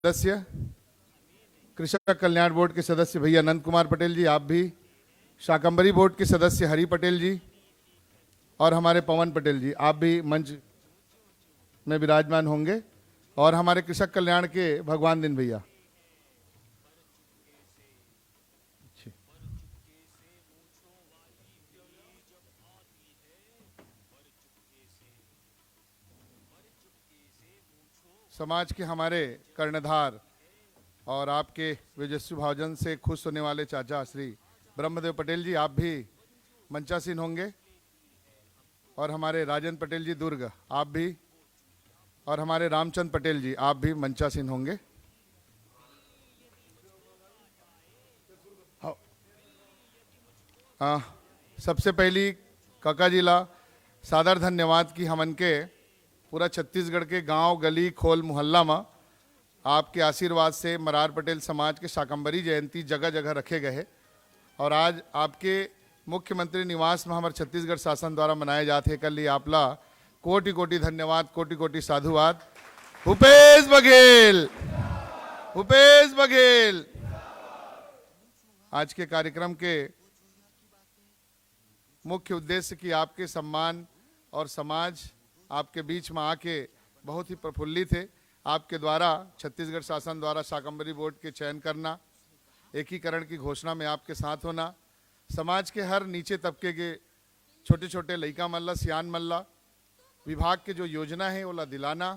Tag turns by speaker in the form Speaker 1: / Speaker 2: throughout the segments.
Speaker 1: सदस्य, कृषक कल्याण बोर्ड के सदस्य भैया नंद कुमार पटेल जी, आप भी, शाकंभरी बोर्ड के सदस्य हरि पटेल जी और हमारे पवन पटेल जी, आप भी मंच में विराजमान होंगे। और हमारे कृषक कल्याण के भगवान दिन भैया। समाज के हमारे कर्णधार और आपके विजस्वी भावजन से खुश होने वाले चाचा श्री ब्रह्मदेव पटेल जी, आप भी मंचासीन होंगे। और हमारे राजन पटेल जी दुर्ग, आप भी, और हमारे रामचंद्र पटेल जी, आप भी मंचासीन होंगे। सबसे पहली काका जी ला सादर धन्यवाद कि हमन के पूरा छत्तीसगढ़ के गांव गली खोल मोहल्ला में आपके आशीर्वाद से मरार पटेल समाज के शाकंभरी जयंती जगह जगह रखे गए हैं। और आज आपके मुख्यमंत्री निवास में हमारे छत्तीसगढ़ शासन द्वारा मनाए जाते कल ही आपला कोटि कोटि धन्यवाद, कोटि कोटि साधुवाद। भूपेश बघेल, भूपेश बघेल। आज के कार्यक्रम के मुख्य उद्देश्य कि आपके सम्मान और समाज आपके बीच में आके बहुत ही प्रफुल्लित है। आपके द्वारा छत्तीसगढ़ शासन द्वारा शाकंभरी बोर्ड के चयन करना, एकीकरण की घोषणा में आपके साथ होना, समाज के हर नीचे तबके के छोटे छोटे लइका मल्ला सियान मल्ला विभाग के जो योजना है वो ला दिलाना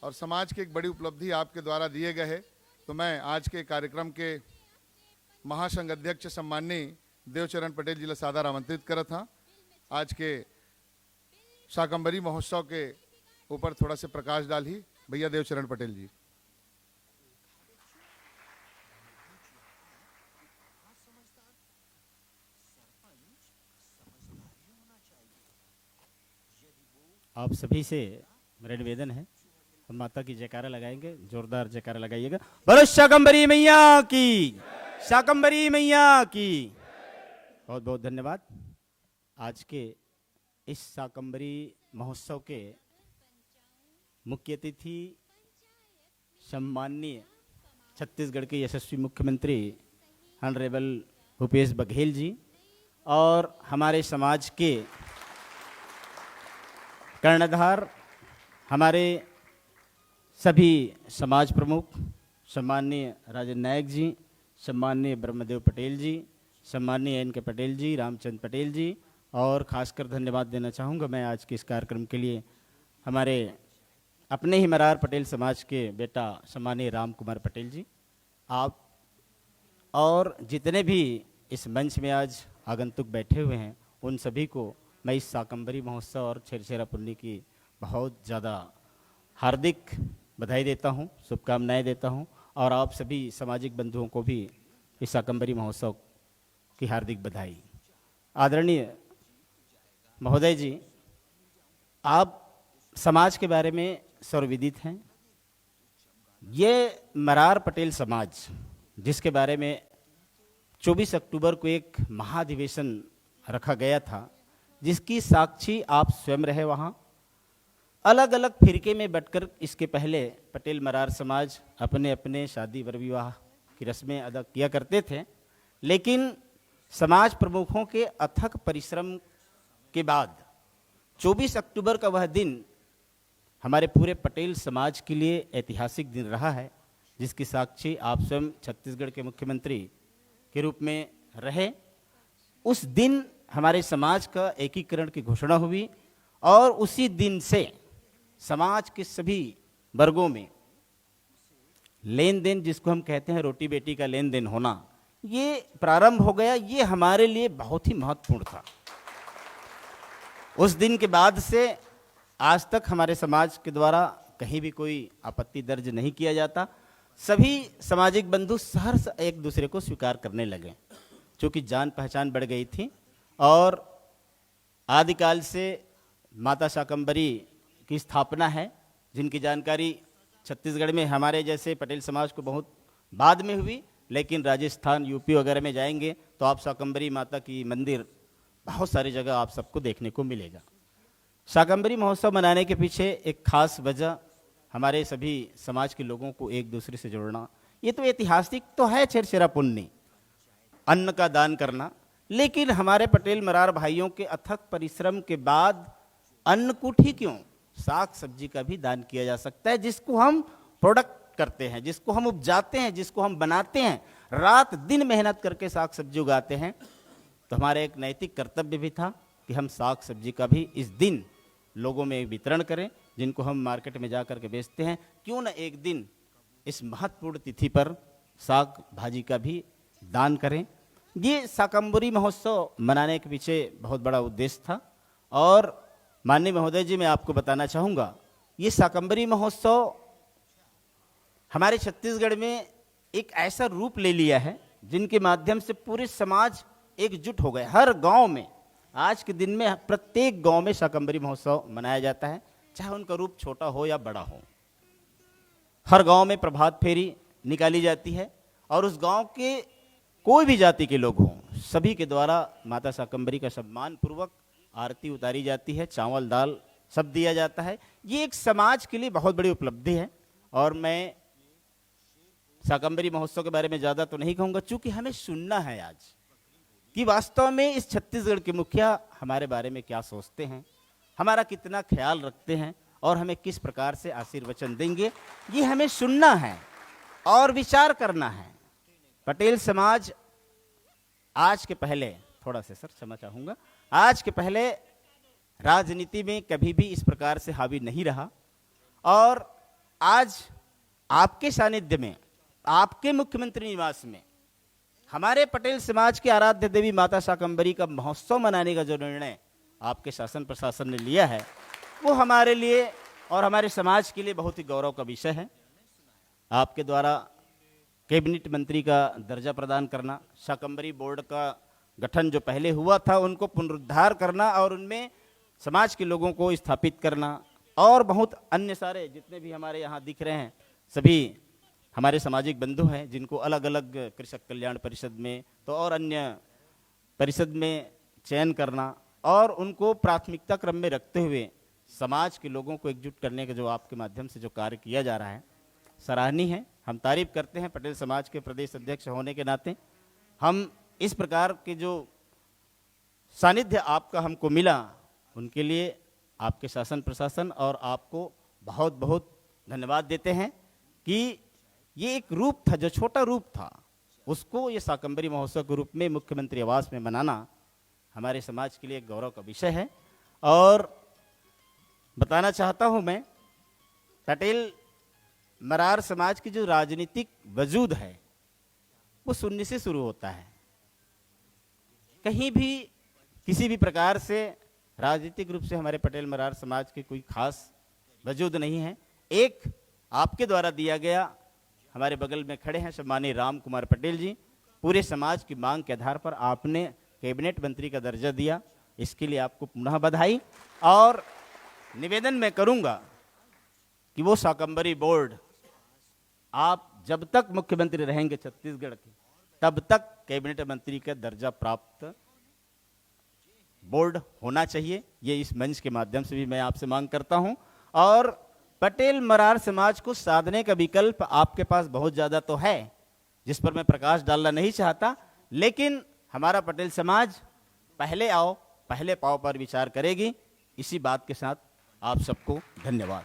Speaker 1: और समाज की एक बड़ी उपलब्धि आपके द्वारा दिए गए है। तो मैं आज के कार्यक्रम के महासंघ अध्यक्ष सम्माननीय देवचरण पटेल जी ला सादर आमंत्रित करत था। आज के शाकंभरी महोत्सव के ऊपर थोड़ा से प्रकाश डाल ही भैया देवचरण पटेल जी।
Speaker 2: आप सभी से मेरा निवेदन है, हम माता की जयकारा लगाएंगे, जोरदार जयकारा लगाइएगा। बोलो शाकंभरी मैया की, शाकंभरी मैया की। बहुत बहुत धन्यवाद। आज के इस शाकंभरी महोत्सव के मुख्य अतिथि सम्माननीय छत्तीसगढ़ के यशस्वी मुख्यमंत्री ऑनरेबल भूपेश बघेल जी और हमारे समाज के कर्णधार हमारे सभी समाज प्रमुख सम्माननीय राजन नायक जी, सम्माननीय ब्रह्मदेव पटेल जी, सम्माननीय एन के पटेल जी, रामचंद्र पटेल जी, और खासकर धन्यवाद देना चाहूँगा मैं आज के इस कार्यक्रम के लिए हमारे अपने ही मरार पटेल समाज के बेटा सम्माननीय राम कुमार पटेल जी, आप और जितने भी इस मंच में आज आगंतुक बैठे हुए हैं उन सभी को मैं इस शाकंभरी महोत्सव और छेरछेरा पुन्नी की बहुत ज़्यादा हार्दिक बधाई देता हूं, शुभकामनाएं देता हूं। और आप सभी सामाजिक बंधुओं को भी इस शाकंभरी महोत्सव की हार्दिक बधाई। आदरणीय महोदय जी, आप समाज के बारे में सर्वविदित हैं। ये मरार पटेल समाज जिसके बारे में 24 अक्टूबर को एक महाधिवेशन रखा गया था, जिसकी साक्षी आप स्वयं रहे वहाँ। अलग अलग फिरके में बंटकर इसके पहले पटेल मरार समाज अपने अपने शादी वर विवाह की रस्में अदा किया करते थे, लेकिन समाज प्रमुखों के अथक परिश्रम के बाद 24 अक्टूबर का वह दिन हमारे पूरे पटेल समाज के लिए ऐतिहासिक दिन रहा है, जिसकी साक्षी आप स्वयं छत्तीसगढ़ के मुख्यमंत्री के रूप में रहे। उस दिन हमारे समाज का एकीकरण की घोषणा हुई और उसी दिन से समाज के सभी वर्गों में लेन देन, जिसको हम कहते हैं रोटी बेटी का लेन देन होना, ये प्रारंभ हो गया। ये हमारे लिए बहुत ही महत्वपूर्ण था। उस दिन के बाद से आज तक हमारे समाज के द्वारा कहीं भी कोई आपत्ति दर्ज नहीं किया जाता। सभी सामाजिक बंधु सहर्ष एक दूसरे को स्वीकार करने लगे, क्योंकि जान पहचान बढ़ गई थी। और आदिकाल से माता शाकंभरी की स्थापना है, जिनकी जानकारी छत्तीसगढ़ में हमारे जैसे पटेल समाज को बहुत बाद में हुई, लेकिन राजस्थान यूपी वगैरह में जाएंगे तो आप शाकंभरी माता की मंदिर बहुत सारी जगह आप सबको देखने को मिलेगा। शाकंभरी महोत्सव मनाने के पीछे एक खास वजह हमारे सभी समाज के लोगों को एक दूसरे से जोड़ना, ये तो ऐतिहासिक तो है छेरछेरा पुण्य, अन्न का दान करना। लेकिन हमारे पटेल मरार भाइयों के अथक परिश्रम के बाद अन्नकूट ही क्यों, साग सब्जी का भी दान किया जा सकता है, जिसको हम प्रोडक्ट करते हैं, जिसको हम उपजाते हैं, जिसको हम बनाते हैं, रात दिन मेहनत करके साग सब्जी उगाते हैं। तो हमारा एक नैतिक कर्तव्य भी था कि हम साग सब्जी का भी इस दिन लोगों में वितरण करें, जिनको हम मार्केट में जा कर के बेचते हैं। क्यों न एक दिन इस महत्वपूर्ण तिथि पर साग भाजी का भी दान करें। ये शाकंभरी महोत्सव मनाने के पीछे बहुत बड़ा उद्देश्य था। और माननीय महोदय जी, मैं आपको बताना चाहूँगा, ये शाकंभरी महोत्सव हमारे छत्तीसगढ़ में एक ऐसा रूप ले लिया है जिनके माध्यम से पूरे समाज एकजुट हो गए। हर गांव में आज के दिन में प्रत्येक गांव में शाकंभरी महोत्सव मनाया जाता है, चाहे उनका रूप छोटा हो या बड़ा हो। हर गांव में प्रभात फेरी निकाली जाती है और उस गांव के कोई भी जाति के लोग हों, सभी के द्वारा माता शाकंभरी का सम्मान पूर्वक आरती उतारी जाती है, चावल दाल सब दिया जाता है। ये एक समाज के लिए बहुत बड़ी उपलब्धि है। और मैं शाकंभरी महोत्सव के बारे में ज़्यादा तो नहीं कहूँगा, चूँकि हमें सुनना है आज कि वास्तव में इस छत्तीसगढ़ के मुखिया हमारे बारे में क्या सोचते हैं, हमारा कितना ख्याल रखते हैं और हमें किस प्रकार से आशीर्वचन देंगे, ये हमें सुनना है और विचार करना है। पटेल समाज आज के पहले, थोड़ा से सर क्षमा चाहूँगा, आज के पहले राजनीति में कभी भी इस प्रकार से हावी नहीं रहा। और आज आपके सानिध्य में, आपके मुख्यमंत्री निवास में हमारे पटेल समाज के आराध्य देवी माता शाकंभरी का महोत्सव मनाने का जो निर्णय आपके शासन प्रशासन ने लिया है, वो हमारे लिए और हमारे समाज के लिए बहुत ही गौरव का विषय है। आपके द्वारा कैबिनेट मंत्री का दर्जा प्रदान करना, शाकंभरी बोर्ड का गठन जो पहले हुआ था उनको पुनरुद्धार करना और उनमें समाज के लोगों को स्थापित करना, और बहुत अन्य सारे जितने भी हमारे यहाँ दिख रहे हैं सभी हमारे सामाजिक बंधु हैं, जिनको अलग अलग कृषक कल्याण परिषद में तो और अन्य परिषद में चयन करना और उनको प्राथमिकता क्रम में रखते हुए समाज के लोगों को एकजुट करने का जो आपके माध्यम से जो कार्य किया जा रहा है, सराहनीय है। हम तारीफ करते हैं पटेल समाज के प्रदेश अध्यक्ष होने के नाते। हम इस प्रकार के जो सानिध्य आपका हमको मिला, उनके लिए आपके शासन प्रशासन और आपको बहुत बहुत धन्यवाद देते हैं कि ये एक रूप था, जो छोटा रूप था, उसको ये शाकंभरी महोत्सव के रूप में मुख्यमंत्री आवास में मनाना हमारे समाज के लिए एक गौरव का विषय है। और बताना चाहता हूँ मैं, पटेल मरार समाज की जो राजनीतिक वजूद है वो शून्य से शुरू होता है। कहीं भी किसी भी प्रकार से राजनीतिक रूप से हमारे पटेल मरार समाज के कोई खास वजूद नहीं है। एक आपके द्वारा दिया गया, हमारे बगल में खड़े हैं सम्मानीय राम कुमार पटेल जी, पूरे समाज की मांग के आधार पर आपने कैबिनेट मंत्री का दर्जा दिया, इसके लिए आपको पुनः बधाई। और निवेदन मैं करूंगा कि वो शाकंभरी बोर्ड आप जब तक मुख्यमंत्री रहेंगे छत्तीसगढ़ के, तब तक कैबिनेट मंत्री का दर्जा प्राप्त बोर्ड होना चाहिए। ये इस मंच के माध्यम से भी मैं आपसे मांग करता हूं। और पटेल मरार समाज को साधने का विकल्प आपके पास बहुत ज़्यादा तो है, जिस पर मैं प्रकाश डालना नहीं चाहता, लेकिन हमारा पटेल समाज पहले आओ पहले पाव पर विचार करेगी। इसी बात के साथ आप सबको धन्यवाद।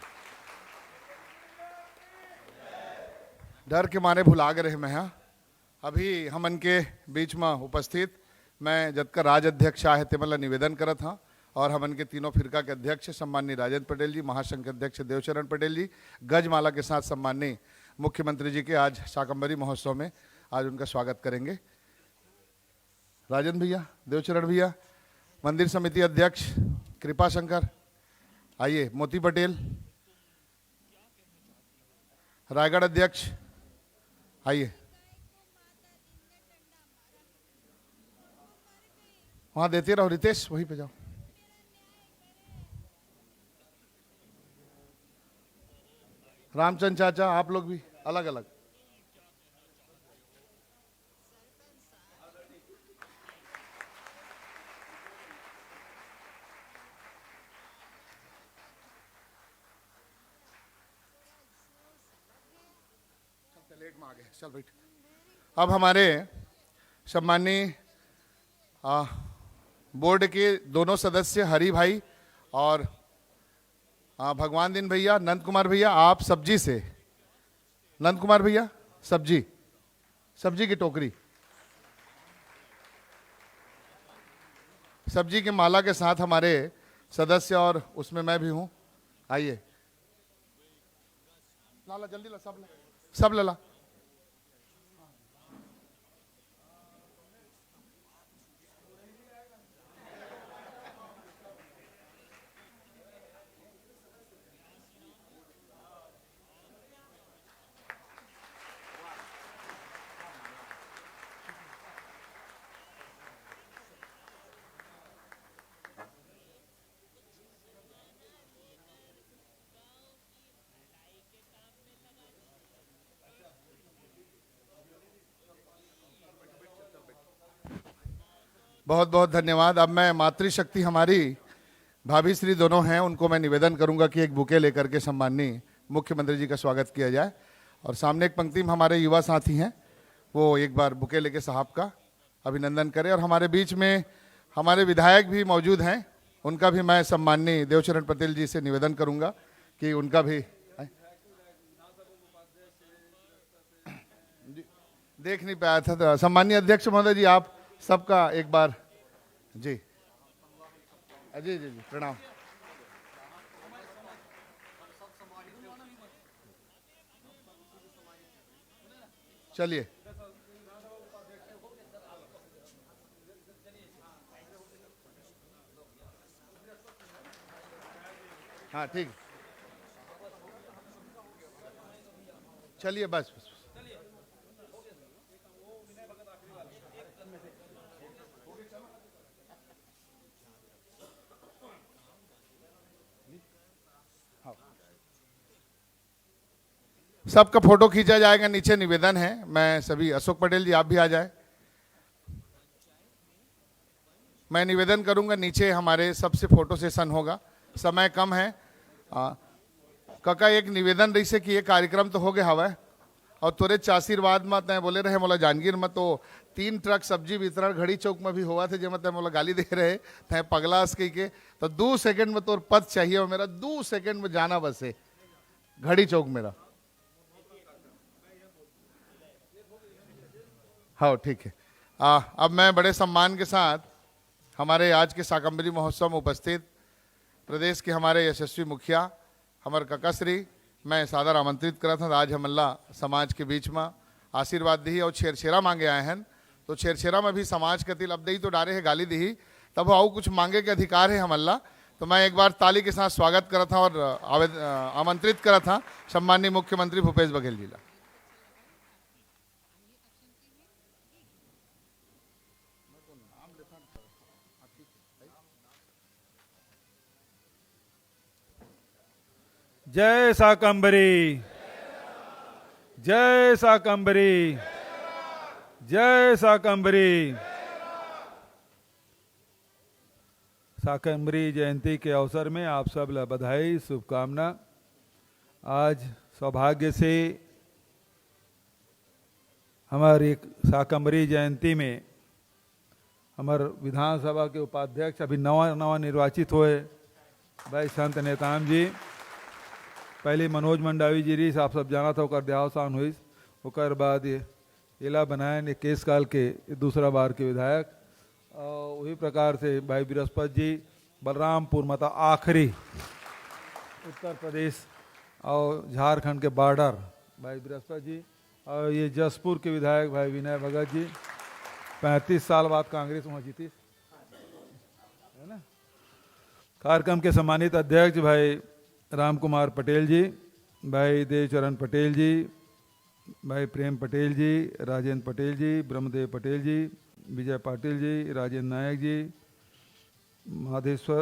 Speaker 1: डर के मारे भुला गए मैं। हाँ, अभी हमन के बीच में उपस्थित मैं जतका राज अध्यक्ष आहे तेमला निवेदन करत हाँ, और हमन के तीनों फिरका के अध्यक्ष सम्माननीय राजेंद्र पटेल जी, महासंघ के अध्यक्ष देवचरण पटेल जी, गजमाला के साथ सम्माननीय मुख्यमंत्री जी के आज शाकंभरी महोत्सव में आज उनका स्वागत करेंगे। राजेंद्र भैया, देवचरण भैया, मंदिर समिति अध्यक्ष कृपा शंकर, आइए, मोती पटेल, रायगढ़ अध्यक्ष आइए, वहां देते रहो, रितेश वहीं पे जाओ। रामचंद्र चाचा, आप लोग भी अलग अलग। में आ गए, चल बैठ। अब हमारे सम्मानीय बोर्ड के दोनों सदस्य हरि भाई और भगवान दिन भैया, नंद कुमार भैया, आप सब्जी से, नंद कुमार भैया सब्जी, सब्जी की टोकरी, सब्जी के माला के साथ हमारे सदस्य और उसमें मैं भी हूं। आइए लाला, जल्दी ला, सब ला। बहुत बहुत धन्यवाद। अब मैं मातृशक्ति हमारी भाभी श्री दोनों हैं, उनको मैं निवेदन करूंगा कि एक बुके लेकर के सम्माननीय मुख्यमंत्री जी का स्वागत किया जाए। और सामने एक पंक्ति में हमारे युवा साथी हैं, वो एक बार बुके लेके साहब का अभिनंदन करें। और हमारे बीच में हमारे विधायक भी मौजूद हैं, उनका भी मैं सम्माननीय देवचरण पटेल जी से निवेदन करूंगा कि उनका भी देख नहीं पाया था। तो सम्माननीय अध्यक्ष महोदय जी, आप सबका एक बार जी जी जी प्रणाम। चलिए हाँ ठीक, चलिए बस। सबका फोटो खींचा जाएगा, नीचे निवेदन है। मैं सभी, अशोक पटेल जी आप भी आ जाए। मैं निवेदन करूंगा, नीचे हमारे सबसे फोटो सेशन होगा, समय कम है। काका एक निवेदन रही से कि ये कार्यक्रम तो हो गया हवा और तोरे आशीर्वाद मत तय बोले रहे मोला जानगीर मत, तो 3 ट्रक सब्जी वितरण घड़ी चौक में भी हुआ थे, जे मत मोला गाली दे रहे तय पगलास कही के, तो 2 सेकंड में तोर पद चाहिए और मेरा 2 सेकंड में जाना बस है घड़ी चौक मेरा। हाँ ठीक है। अब मैं बड़े सम्मान के साथ हमारे आज के शाकंभरी महोत्सव में उपस्थित प्रदेश के हमारे यशस्वी मुखिया हमारे काका श्री मैं सादर आमंत्रित करा था। आज हमल्ला समाज के बीच में आशीर्वाद दी और छेरछेरा मांगे आए हैं, तो छेरछेरा में भी समाज के तिल अब दही तो डारे है गाली दी, तब आओ कुछ मांगे के अधिकार है हमल्ला। तो मैं एक बार ताली के साथ स्वागत करा था और आमंत्रित करा था सम्माननीय मुख्यमंत्री भूपेश बघेल जी ला।
Speaker 3: जय शाकंभरी, जय शाकंभरी, जय शाकंभरी। शाकंभरी जयंती के अवसर में आप सब ला बधाई, शुभकामना। आज सौभाग्य से हमारी शाकंभरी जयंती में हमारे विधानसभा के उपाध्यक्ष अभी नवा निर्वाचित हुए भाई संत नेताम जी, पहले मनोज मंडावी जी रही, आप सब जाना था, ओकर देहावसान हुई, ओकर बाद ये इला बनाए ने केस काल के दूसरा बार के विधायक। और वही प्रकार से भाई बृहस्पति जी बलरामपुर मता आखिरी उत्तर प्रदेश और झारखंड के बॉर्डर भाई बृहस्पति जी, और ये जसपुर के विधायक भाई विनय भगत जी 35 साल बाद कांग्रेस वहाँ जीती है ना। कार्यक्रम के सम्मानित अध्यक्ष भाई राम कुमार पटेल जी, भाई देवचरण पटेल जी, भाई प्रेम पटेल जी, राजेंद्र पटेल जी, ब्रह्मदेव पटेल जी, विजय पाटिल जी, राजेंद्र नायक जी, माधेश्वर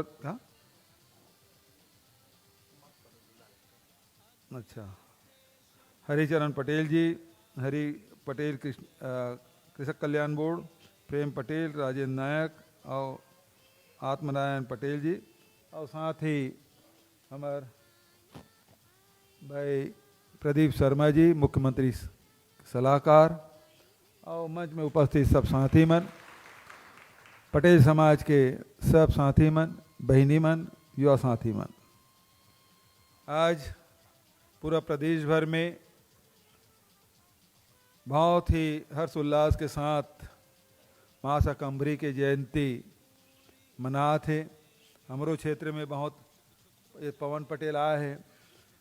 Speaker 3: अच्छा हरिचरण पटेल जी, हरि पटेल कृषक कल्याण बोर्ड, प्रेम पटेल, राजेंद्र नायक और आत्मनारायण पटेल जी, और साथ ही हमारे भाई प्रदीप शर्मा जी मुख्यमंत्री सलाहकार और मंच में उपस्थित सब साथी मन, पटेल समाज के सब साथी मन, बहिनी मन, युवा साथी मन, आज पूरा प्रदेश भर में बहुत ही हर्ष उल्लास के साथ माँ शाकंभरी के जयंती मना थे। हमारो क्षेत्र में बहुत पवन पटेल आए हैं,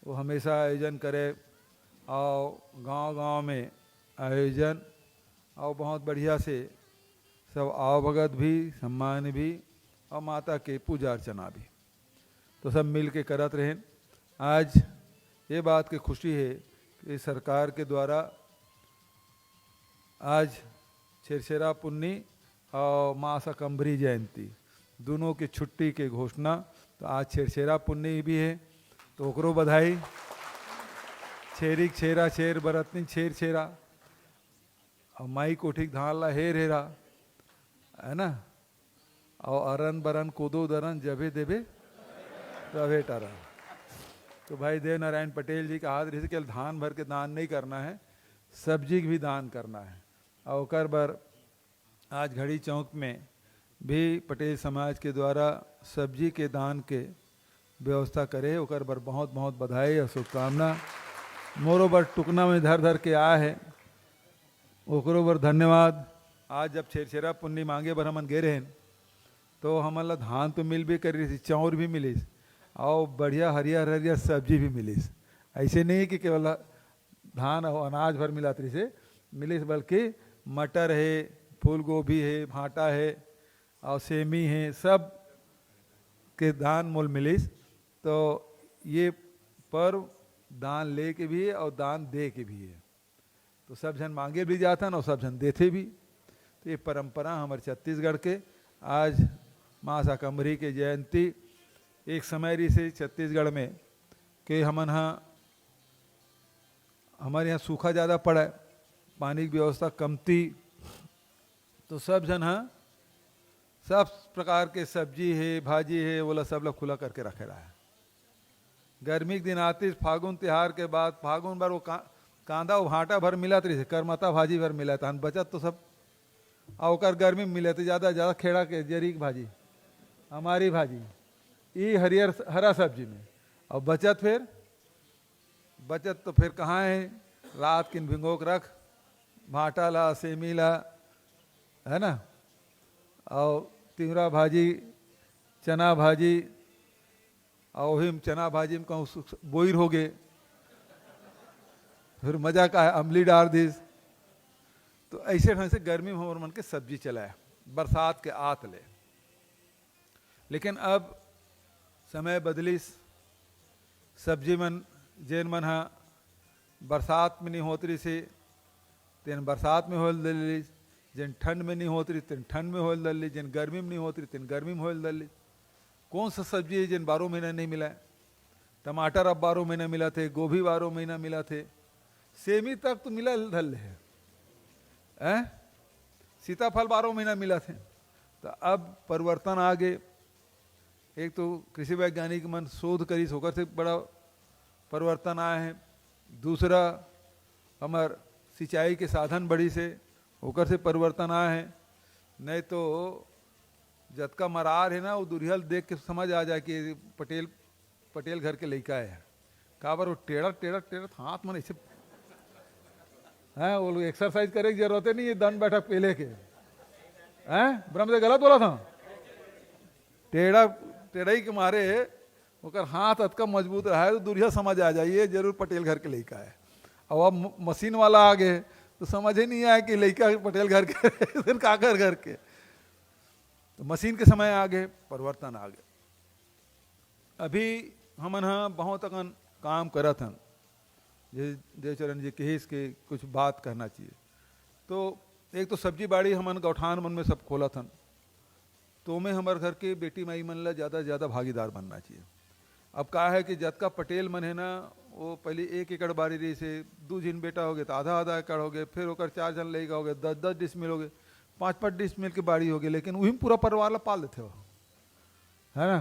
Speaker 3: वो हमेशा आयोजन करे और गांव-गांव में आयोजन और बहुत बढ़िया से सब आवभगत भी, सम्मान भी और माता के पूजा अर्चना भी, तो सब मिल के करत रहें। आज ये बात की खुशी है कि सरकार के द्वारा आज छेरछेरा पुन्नी और माँ शाकंभरी जयंती दोनों की छुट्टी के घोषणा, तो आज छेरछेरा पुन्नी भी है, तो ओकरो बधाई। छेरिक छेरा छेर बरतनी छेर छेरा और माई कोठिक धान ला हेर हेरा, है ना, और अरन बरन कोदो दरन जबे देबे तबे टरन। तो भाई देव नारायण पटेल जी का हाथ केवल धान भर के दान नहीं करना है, सब्जी भी दान करना है। और ओकर बर आज घड़ी चौक में भी पटेल समाज के द्वारा सब्जी के दान के व्यवस्था करे, ओकर बर बहुत बहुत बधाई और शुभकामना। मोरो बर टुकना में धर धर के आए है, ओकरो बर धन्यवाद। आज जब छेरछेरा पुन्नी मांगे बर हमन गे रहे तो हमन ला धान तो मिल भी कर रही थी, चाउर भी मिलिस और बढ़िया हरियर हरियर सब्जी भी मिलिस। ऐसे नहीं कि केवल धान और अनाज भर मिला तरी से मिलिस, बल्कि मटर है, फूल गोभी है, भांटा है और सेमी है, सब के दान मूल मिलिस। तो ये पर्व दान ले के भी है और दान दे के भी है, तो सब जन मांगे भी जाता और सब जन देते भी। तो ये परंपरा हमारे छत्तीसगढ़ के आज माँ शाकंभरी के जयंती एक समय रही से छत्तीसगढ़ में कि हमन हमारे यहाँ सूखा ज़्यादा पड़ा है, पानी की व्यवस्था कमती, तो सब जन सब प्रकार के सब्जी है, भाजी है, बोला सब लोग खुला करके रखे रहा है। गर्मी के दिन आती, फागुन त्योहार के बाद फागुन भर वो कांदा और भाटा भर मिला तरी से, करमता भाजी भर मिला था, बचत तो सब और गर्मी में मिले थे ज़्यादा खेड़ा के जरी की भाजी, हमारी भाजी ये हरियर हरा सब्जी में, और बचत तो फिर कहाँ है, रात किन भिंगो के रख, भाटा ला, सेमी ला, है ना, और तिवरा भाजी, चना भाजी, और वही चना भाजी में कहूँ बोईर हो गए, फिर मजा का है अमली डाल दीस। तो ऐसे ढंग से गर्मी में मन के सब्जी चलाया बरसात के आत ले। लेकिन अब समय बदलिस, सब्जी मन जेन मन बरसात में नहीं होतरी से तेन बरसात में होल दली, जिन ठंड में नहीं होतरी तेन ठंड में होल दली, जिन गर्मी में नहीं होतरी तेन गर्मी में होल दली। कौन सा सब्जी है जिन 12 महीना नहीं मिला है? टमाटर अब 12 महीना मिला थे, गोभी 12 महीना मिला थे, सेमी तक तो मिला धल है, सीताफल 12 महीना मिला थे। तो अब परिवर्तन आ गए, एक तो कृषि वैज्ञानिक मन शोध करी होकर से बड़ा परिवर्तन आए हैं, दूसरा हमार सिंचाई के साधन बड़ी से होकर से परिवर्तन आए हैं। नहीं तो जतका मरार है ना वो दुरिहल देख के समझ आ जाए कि पटेल घर के लड़का है, का बार वो टेढ़ा हाथ मन ऐसे हैं, वो लोग एक्सरसाइज करे की जरूरत नहीं है, दंड बैठक पहले के हैं, ब्रह्म से गलत बोला था, टेढ़ाई के मारे ओकर हाथ अतका मजबूत रहा है तो दुरिया समझ आ जाइए जरूर पटेल घर के लड़का है। और अब मशीन वाला आ गए तो समझ ही नहीं आया कि लड़का पटेल घर के काकर घर के, तो मशीन के समय आ गए, परिवर्तन आ गए। अभी हमन बहुत अकन काम करत हन, जयचरण जी के इसके कुछ बात कहना चाहिए। तो एक तो सब्जी बाड़ी हमन गौठान मन में सब खोलत हन, तो में हमारे घर के बेटी माई मन ला ज़्यादा ज़्यादा भागीदार बनना चाहिए। अब का है कि जतका पटेल मन है ना, वो पहले 1 एकड़ बाड़ी रही से 2 जिन बेटा हो गए तो आधा एकड़ हो गए, फिर होकर 4 जन लड़का हो गए, 10 डिसमिल हो गए, 5 डिसमिल की बाड़ी हो गई, लेकिन वही पूरा परिवार ला पाल देते हो, है ना,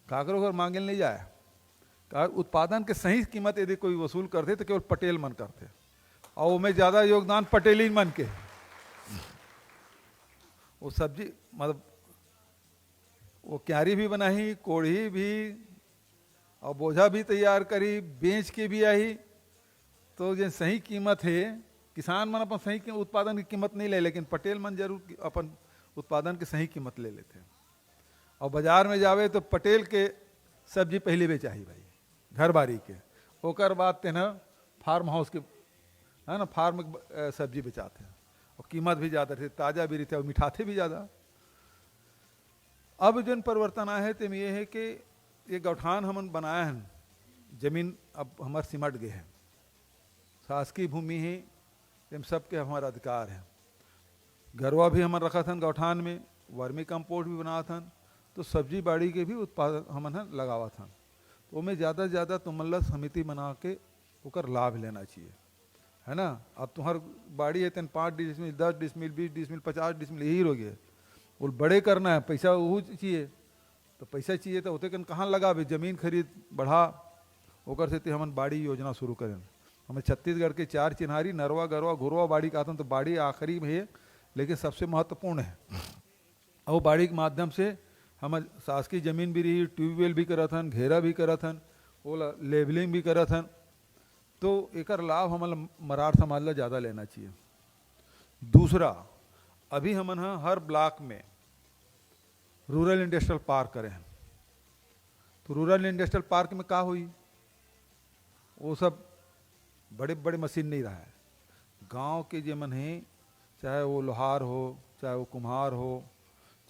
Speaker 3: काकरो घर मांगे नहीं जाए। उत्पादन के सही कीमत यदि कोई वसूल करते तो केवल पटेल मन करते, और उनमें ज़्यादा योगदान पटेली मन के। वो सब्जी मतलब वो क्यारी भी बनाई, कोढ़ी भी, और बोझा भी तैयार करी, बेच के भी आई। तो जो सही कीमत है, किसान मन अपन सही उत्पादन की कीमत नहीं ले, लेकिन पटेल मन जरूर अपन उत्पादन की सही कीमत ले लेते हैं। और बाजार में जावे तो पटेल के सब्जी पहले बेचाही भाई, घर बारी के, ओकर बाद तेना फार्म हाउस के, है ना, फार्म सब्जी बेचाते हैं, और कीमत भी ज़्यादा थे, ताज़ा भी रहते और मिठाते भी ज़्यादा। अब जो परिवर्तन आए हैं तो ये है कि ये गौठान हमन बनाए हैं, जमीन अब हमार सिमट गए हैं, शासकीय भूमि है, इन सब के हमारा अधिकार है। गरवा भी हमन रखा था गौठान में, वर्मी कंपोस्ट भी बना था, तो सब्जी बाड़ी के भी उत्पादन हमन लगावा था। तो में ज़्यादा से ज़्यादा तुमल्ला समिति बना के ओकर लाभ लेना चाहिए, है ना। अब तुम्हार बाड़ी है तेन 5 डिसमिल 10 डिसमिल 20 डिसमिल 50 डिसमिल यही हो गए, वो बड़े करना है, पैसा वो चाहिए, तो पैसा चाहिए तो होते कन कहाँ लगावे, जमीन खरीद बढ़ा, ओकर से हमन बाड़ी योजना शुरू करें। हमें छत्तीसगढ़ के 4 चिन्हारी नरवा गरवा घुरवा बाड़ी का, तो बाड़ी आखिरी में है लेकिन सबसे महत्वपूर्ण है। और बाड़ी के माध्यम से हम शासकीय जमीन भी रही, ट्यूबवेल भी करा था, घेरा भी करा था, वो लेबलिंग भी करा था। तो एक लाभ हम मरार समाज ला ज़्यादा लेना चाहिए। दूसरा, अभी हमन हर ब्लॉक में रूरल इंडस्ट्रियल पार्क करें हैं। तो रूरल इंडस्ट्रियल पार्क में का हुई, वो सब बड़े बड़े मशीन नहीं रहा है, गांव के जे मन है, चाहे वो लोहार हो, चाहे वो कुम्हार हो,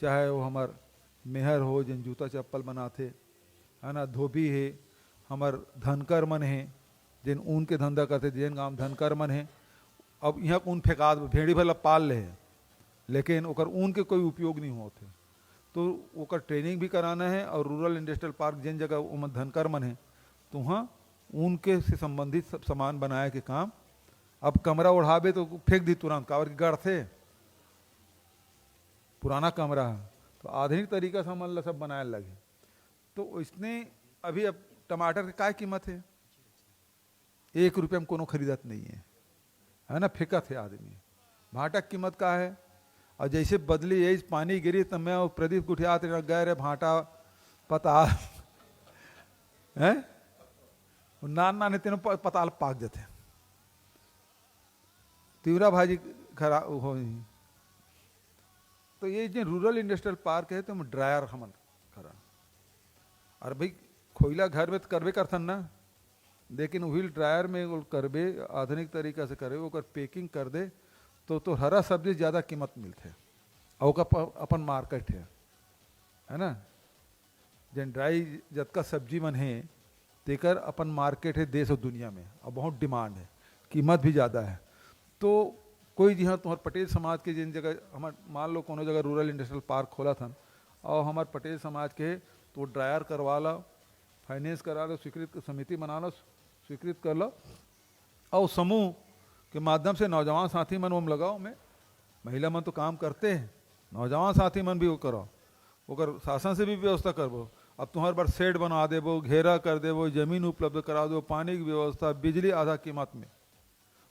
Speaker 3: चाहे वो हमार मेहर हो जिन जूता चप्पल बनाते, है ना, धोबी है, हमार धनकर मन है जिन ऊन के धंधा करते, जिन गांव धनकर मन है। अब यहाँ ऊन फेंका भेड़ी भला पाल ले है, लेकिन ओकर ऊन के कोई उपयोग नहीं होते, तो ओकर ट्रेनिंग भी कराना है। और रूरल इंडस्ट्रियल पार्क जिन जगह उमन धनकर मन है, तो वहाँ ऊन के से संबंधित सब सामान बनाए के काम। अब कमरा उड़ावे तो फेंक दी तुरंत, कावर की गढ़ थे, पुराना कमरा है, तो आधुनिक तरीका से हम सब बनाए लगे। तो इसने अभी अब टमाटर की क्या कीमत है, 1 रुपये में कोनो खरीदत नहीं है ना, फेंकत है आदमी। भाटा की कीमत का है, और जैसे बदली यही पानी गिरी तो मैं और प्रदीप गुठियात गए रे भाटा पता है, नान नाने तीनों पताल पाक जाते, तीवरा भाजी खरा हो। तो ये जो रूरल इंडस्ट्रियल पार्क है, तो हम ड्रायर हमन करा, और भाई खोइला घर में तो करबे करथन ना, लेकिन व्हील ड्रायर में वो करबे आधुनिक तरीका से करे, ओकर पैकिंग कर दे, तो हरा सब्जी ज़्यादा कीमत मिलते, और अपन मार्केट है ना। जन ड्राई जतका सब्जी मन है तेकर अपन मार्केट है देश और दुनिया में, और बहुत डिमांड है, कीमत भी ज़्यादा है। तो कोई जी हाँ तुम्हारे पटेल समाज के जिन जगह हमार मान लो कोनो जगह रूरल इंडस्ट्रियल पार्क खोला था, और हमारे पटेल समाज के तो ड्रायर करवा लो, फाइनेंस करा लो, स्वीकृत समिति बना लो, स्वीकृत कर लो, और समूह के माध्यम से नौजवान साथी मन में लगाओ, में महिला मन तो काम करते हैं, नौजवान साथी मन भी वो करो, ओकर शासन से भी व्यवस्था करबो। अब तुम्हारे बार शेड बना देबो, घेरा कर देबो, जमीन उपलब्ध करा दो, पानी की व्यवस्था, बिजली आधा कीमत में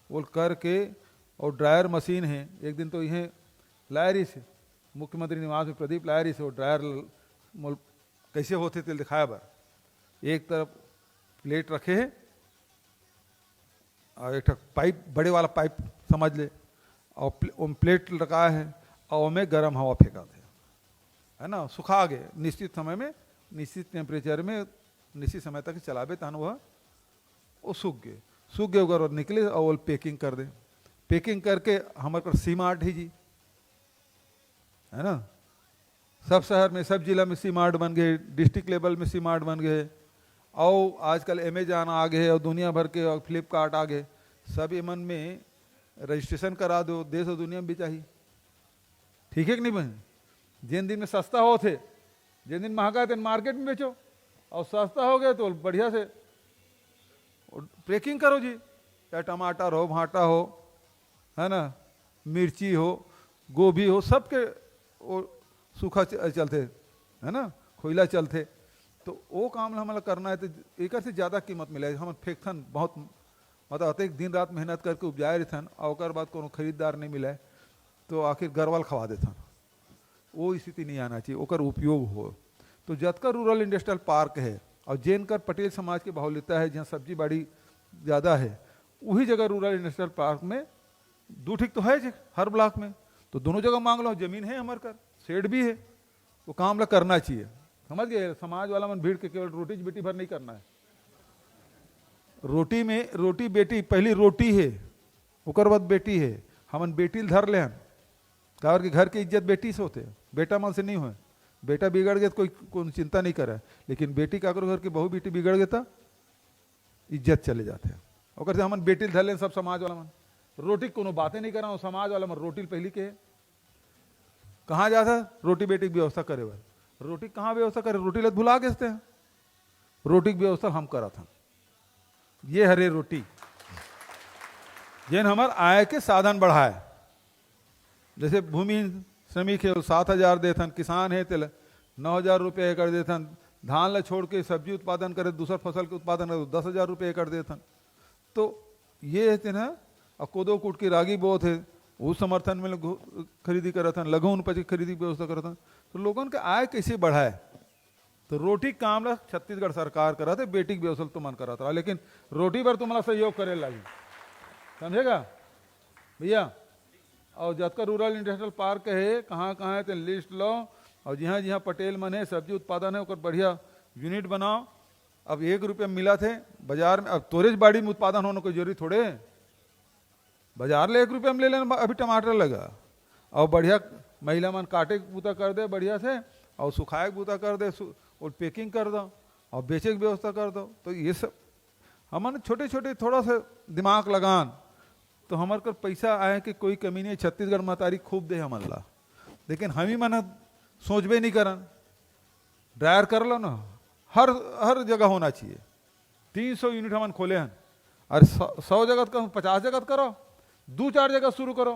Speaker 3: वो करके। और ड्रायर मशीन है, एक दिन तो यह लायरी से मुख्यमंत्री निवास में प्रदीप लायरी से वो ड्रायर कैसे होते थे दिखाया बार, एक तरफ प्लेट रखे है और एक पाइप, बड़े वाला पाइप समझ ले, और प्लेट रखा है, और में गर्म हवा फेंका थे, है ना, सुखा गए निश्चित समय में, निश्चित टेम्परेचर में, निश्चित समय तक चलावे तहन वह वो सूख गए अगर निकले, और वो पैकिंग कर दे, पैकिंग करके हमारे पर सीमार्ट ही जी, है ना, सब शहर में सब जिला में सीमार्ट बन गए, डिस्ट्रिक्ट लेवल में सीमार्ट बन गए, और आजकल अमेजॉन आ गए, और दुनिया भर के, और फ्लिपकार्ट आ गए, सब एमन में रजिस्ट्रेशन करा दो, देश और दुनिया में भी चाहिए, ठीक है कि नहीं बहन। जिन दिन में सस्ता हो थे, जिन दिन महंगा है मार्केट में बेचो, और सस्ता हो गया तो बढ़िया से पैकिंग करो जी, चाहे टमाटर हो, भाटा हो, है ना, मिर्ची हो, गोभी हो, सबके वो सूखा चलते, है ना, खोइला चलते, तो वो काम हमारा करना है। तो एक से ज़्यादा कीमत मिले, हम फेंकथन बहुत मतलब अतेक दिन रात मेहनत करके उपजाए रहथन और ओकर बाद कोनो खरीदार नहीं मिले तो आखिर गरवाल खवा देथन। वो स्थिति नहीं आना चाहिए, ओकर उपयोग हो। तो जतका रूरल इंडस्ट्रियल पार्क है और जेनकर पटेल समाज के बाहुल्यता है, जहाँ सब्जी बाड़ी ज़्यादा है, वही जगह रूरल इंडस्ट्रियल पार्क में 2 ठीक तो है हर ब्लॉक में, तो दोनों जगह मांग लो। जमीन है हमारे कर, शेड भी है, तो काम ला करना चाहिए। समझ गए? समाज वाला मन भीड़ के केवल रोटी बेटी भर नहीं करना है। रोटी में रोटी बेटी, पहली रोटी है ओकर बाद बेटी है। हमन बेटी धर ले कारण कि घर की इज्जत बेटी से होते, बेटा मन से नहीं हो। बेटा बिगड़ गया तो कोई चिंता नहीं करे, लेकिन बेटी का घर की बहू बेटी बिगड़ गया तो इज्जत चले जाते हैं। और से हमन बेटी धर ले सब समाज वाला मन। रोटी कोनो बातें नहीं करा, समाज वाला मन रोटी पहली के कहाँ जाता रोटी बेटी की व्यवस्था करे हुए। रोटी कहाँ व्यवस्था करे, रोटी लत भुला गेसते हैं। रोटी की व्यवस्था हम करा था। ये हरे रोटी जिन हमार आय के साधन बढ़ाए, जैसे भूमि श्रमिक है 7,000 देथन, किसान है तो 9,000 रुपये एकड़ देथन, धान ला छोड़ के सब्जी उत्पादन करे, दूसर फसल के उत्पादन करे 10,000 रुपये एकड़ देथन। तो ये है ना, कोदो कूट की रागी बोत है, वो समर्थन में खरीदी करत हन, लघु उपज की खरीदी की व्यवस्था करत हन। तो लोगों के आय कैसे बढ़ाए, तो रोटी काम ला छत्तीसगढ़ सरकार करा थे, बेटी की व्यवस्था तो मन करा था, लेकिन रोटी पर तुम्हारा सहयोग करे लगी। समझेगा भैया? और जतका रूरल इंडस्ट्रियल पार्क है कहाँ कहाँ है तो लिस्ट लो, और जहाँ जहाँ पटेल मन है सब्जी उत्पादन है, बढ़िया यूनिट बनाओ। अब 1 रुपया मिला थे बाजार में, अब तोरेज बाड़ी में उत्पादन होने को जरूरी थोड़े, बाजार ले 1 रुपया में ले लेना। अभी टमाटर लगा और बढ़िया महिला मन काटे के बूता कर दे बढ़िया से, और सुखाए के बूता कर दे और पैकिंग कर दो और बेचे की व्यवस्था कर दो। तो ये सब हमारे छोटे छोटे थोड़ा सा दिमाग लगान तो हमारे कर पैसा आए कि कोई कमी नहीं। छत्तीसगढ़ महतारी खूब दे हमन ला, लेकिन हम ही मन सोचबे नहीं करन। ड्रायर कर लो ना, हर जगह होना चाहिए। 300 यूनिट हमन खोले हैं, और 100 जगह करो, 50 जगह करो, 2-4 जगह शुरू करो,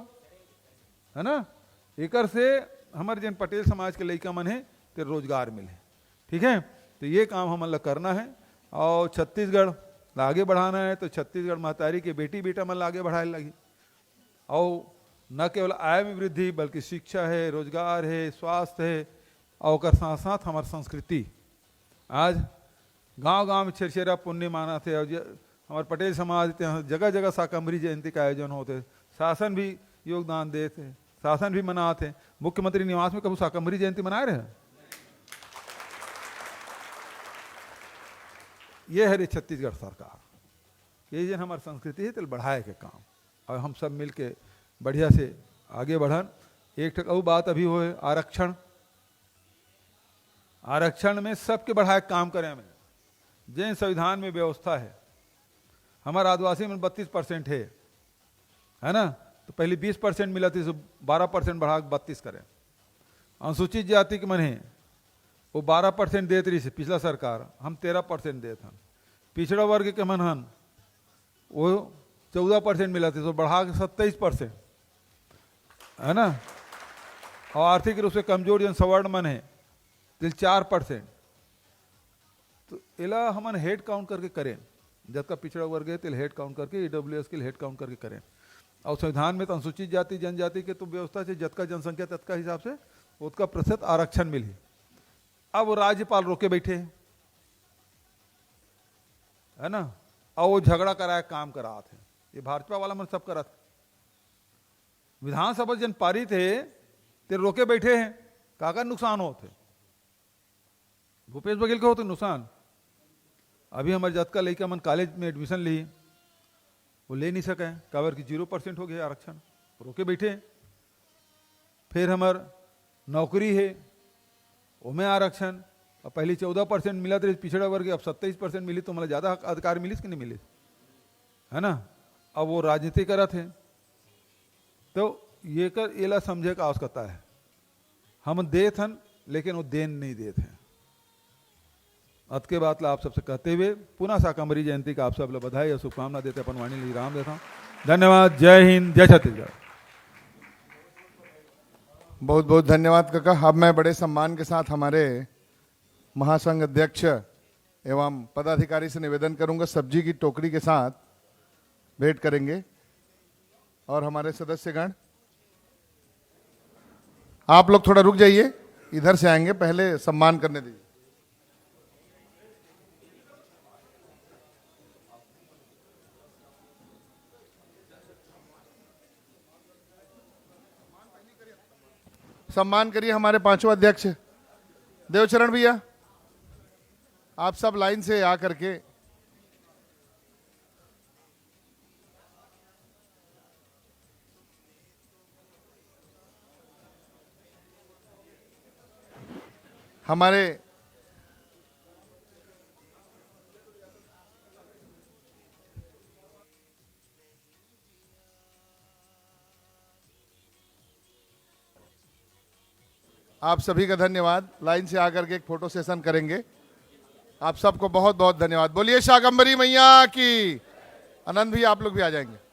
Speaker 3: है ना। एकर से हमारे जन पटेल समाज के लड़का मन है तो रोजगार मिले। ठीक है, तो ये काम हमन ला करना है और छत्तीसगढ़ आगे बढ़ाना है। तो छत्तीसगढ़ महतारी के बेटी बेटा मन आगे बढ़ाए लगी, और न केवल आय में वृद्धि बल्कि शिक्षा है, रोजगार है, स्वास्थ्य है, और ओकर साथ साथ हमार संस्कृति। आज गांव गांव में छेरछेरा पुण्य माना थे, और हमारे पटेल समाज जगह जगह शाकंभरी जयंती का आयोजन होते, शासन भी योगदान देते, शासन भी मनाते। मुख्यमंत्री निवास में कभी शाकंभरी जयंती मनाए रहे? ये है रे छत्तीसगढ़ सरकार, ये जन हमारी संस्कृति है तो बढ़ाए के काम, और हम सब मिल के बढ़िया से आगे बढ़न। एक और बात अभी हो है आरक्षण। आरक्षण में सबके बढ़ाए काम करें हमें, जैन संविधान में व्यवस्था है। हमारा आदिवासी में 32% है ना, तो पहले 20% मिला थी, 12% बढ़ा 32 करें। अनुसूचित जाति के मन है वो 12% देते रही से पिछला सरकार, हम 13% देते हैं। पिछड़ा वर्ग के मन हन वो 14% मिला थे, तो बढ़ा के 27%, है ना। और आर्थिक रूप से कमजोर जन सवर्ण मन है तो 4%। तो इला हमन हेड काउंट करके करें, जब का पिछड़ा वर्ग है तो हेड काउंट करके, EWS के हेड काउंट करके करें। और संविधान में तो अनुसूचित जाति जनजाति के तो व्यवस्था से जतका जनसंख्या तत्का हिसाब से उसका प्रतिशत आरक्षण मिली। अब वो राज्यपाल रोके बैठे है ना, और वो झगड़ा कराया काम करा थे। ये भाजपा वाला मन सब करा था। विधानसभा जन पारित है ते रोके बैठे हैं, काका नुकसान होते, भूपेश बघेल के होते नुकसान। अभी हमारे जतका लड़का मन कॉलेज में एडमिशन ली, वो ले नहीं सके, काबर की 0% हो गया आरक्षण, रोके बैठे। फिर हमार नौकरी है उमें आरक्षण, अब पहले 14% मिला था पिछड़ा वर्ग, अब 27% मिली, तो मतलब ज़्यादा अधिकार मिली कि नहीं मिली, है ना। अब वो राजनीति करा थे, तो ये कर एला समझे का आवश्यकता है। हम देत हन लेकिन वो देन नहीं देते हैं। अत के बात ला आप सबसे कहते हुए पुनः शाकंभरी जयंती का आप सब लोग बधाई और शुभकामना देते अपन वाणी ली राम देता हूँ। धन्यवाद। जय हिंद, जय छत्तीसगढ़।
Speaker 1: बहुत बहुत धन्यवाद काका। अब मैं बड़े सम्मान के साथ हमारे महासंघ अध्यक्ष एवं पदाधिकारी से निवेदन करूंगा, सब्जी की टोकरी के साथ भेंट करेंगे। और हमारे सदस्यगण, आप लोग थोड़ा रुक जाइए, इधर से आएंगे, पहले सम्मान करने दीजिए। सम्मान करिए हमारे पांचों अध्यक्ष देवचरण भैया, आप सब लाइन से आकर के हमारे आप सभी का धन्यवाद। लाइन से आकर के एक फोटो सेशन करेंगे। आप सबको बहुत बहुत धन्यवाद। बोलिए शाकंभरी मैया की। आनंद भी, आप लोग भी आ जाएंगे।